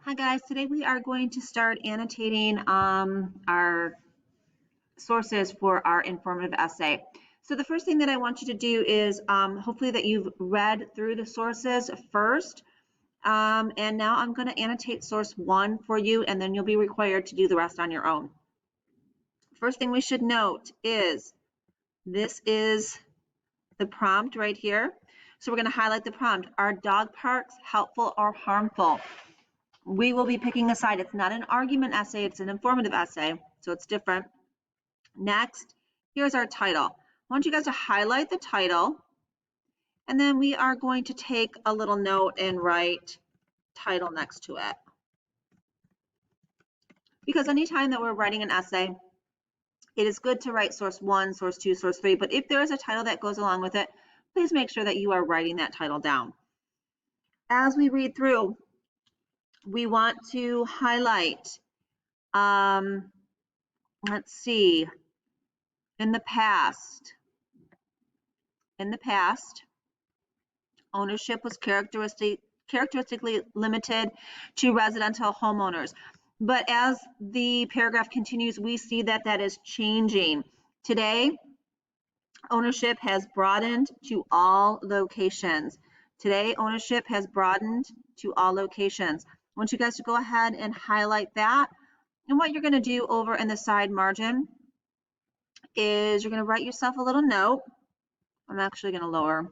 Hi guys, today we are going to start annotating our sources for our informative essay. So the first thing that I want you to do is hopefully that you've read through the sources first. And now I'm going to annotate source 1 for you, and then you'll be required to do the rest on your own. First thing we should note is this is the prompt right here. So we're going to highlight the prompt. Are dog parks helpful or harmful? We will be picking a side. It's not an argument essay, it's an informative essay, so it's different. Next, here's our title. I want you guys to highlight the title, and then we are going to take a little note and write title next to it. Because anytime that we're writing an essay, it is good to write source 1, source 2, source 3, but if there is a title that goes along with it, please make sure that you are writing that title down. As we read through, we want to highlight, let's see, in the past, ownership was characteristically limited to residential homeowners. But as the paragraph continues, we see that that is changing. Today, ownership has broadened to all locations. Today, ownership has broadened to all locations. I want you guys to go ahead and highlight that. And what you're going to do over in the side margin is you're going to write yourself a little note. I'm actually going to lower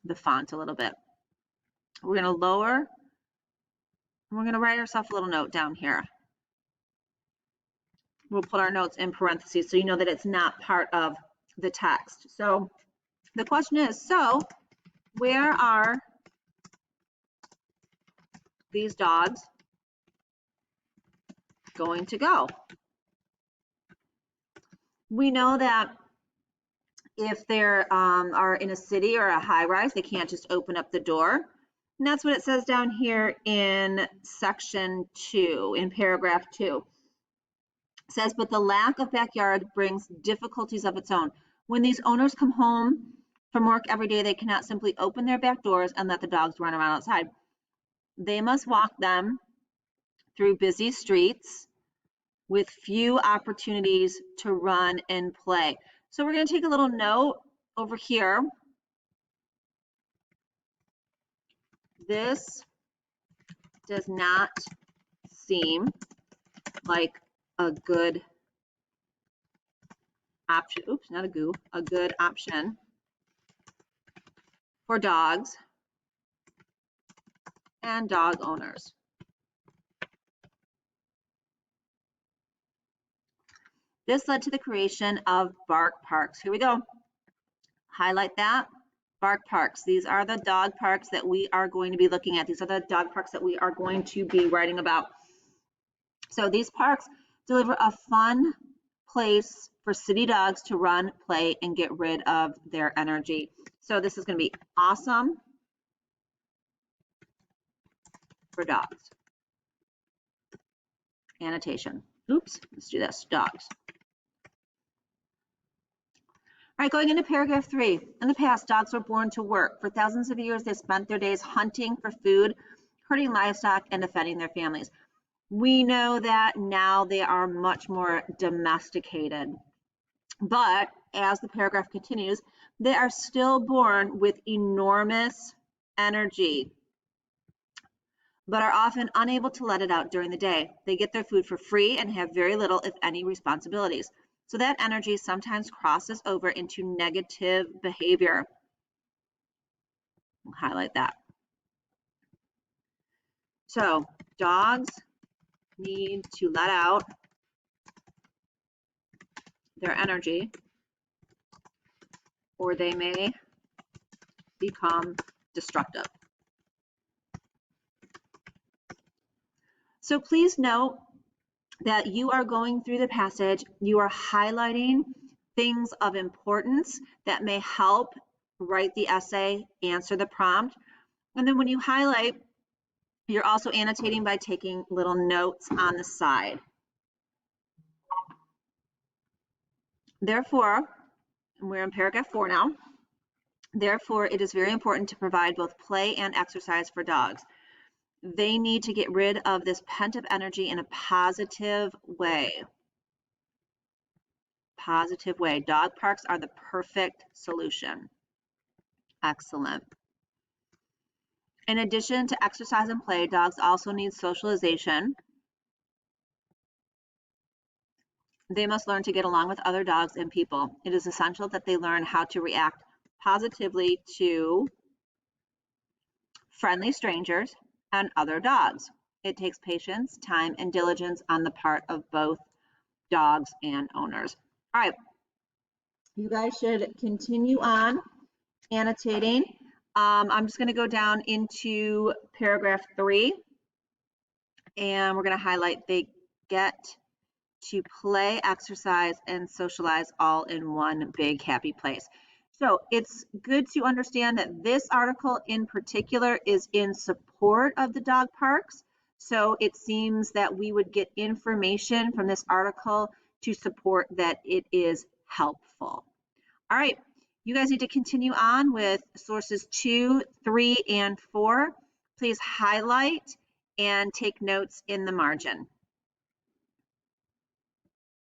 the font a little bit. We're going to lower, and we're going to write ourselves a little note down here. We'll put our notes in parentheses so you know that it's not part of the text. So the question is, so where are these dogs going to go? We know that if they are in a city or a high rise, they can't just open up the door. And that's what it says down here in section 2, in paragraph 2. It says, but the lack of backyard brings difficulties of its own. When these owners come home from work every day, they cannot simply open their back doors and let the dogs run around outside. They must walk them through busy streets with few opportunities to run and play. So we're going to take a little note over here. This does not seem like a good option. Oops, not a good option for dogs and dog owners. This led to the creation of bark parks. Here we go. Highlight that. Bark parks. These are the dog parks that we are going to be looking at. These are the dog parks that we are going to be writing about. So these parks deliver a fun place for city dogs to run, play, and get rid of their energy. So this is going to be awesome for dogs. Annotation. Oops, let's do this. Dogs. All right, going into paragraph 3. In the past, dogs were born to work. For thousands of years, they spent their days hunting for food, herding livestock, and defending their families. We know that now they are much more domesticated. But as the paragraph continues, they are still born with enormous energy, but are often unable to let it out during the day. They get their food for free and have very little, if any, responsibilities. So that energy sometimes crosses over into negative behavior. We'll highlight that. So dogs need to let out their energy, or they may become destructive. So please note that you are going through the passage, you are highlighting things of importance that may help write the essay, answer the prompt. And then when you highlight, you're also annotating by taking little notes on the side. Therefore, we're in paragraph 4 now. Therefore, it is very important to provide both play and exercise for dogs. they need to get rid of this pent-up energy in a positive way. Positive way. Dog parks are the perfect solution. Excellent. In addition to exercise and play, dogs also need socialization. They must learn to get along with other dogs and people. It is essential that they learn how to react positively to friendly strangers and other dogs. It takes patience, time, and diligence on the part of both dogs and owners. All right, you guys should continue on annotating. I'm just going to go down into paragraph 3, and we're going to highlight they get to play, exercise, and socialize all in one big happy place. So it's good to understand that this article in particular is in support of the dog parks. So it seems that we would get information from this article to support that it is helpful. All right, you guys need to continue on with sources 2, 3, and 4. Please highlight and take notes in the margin.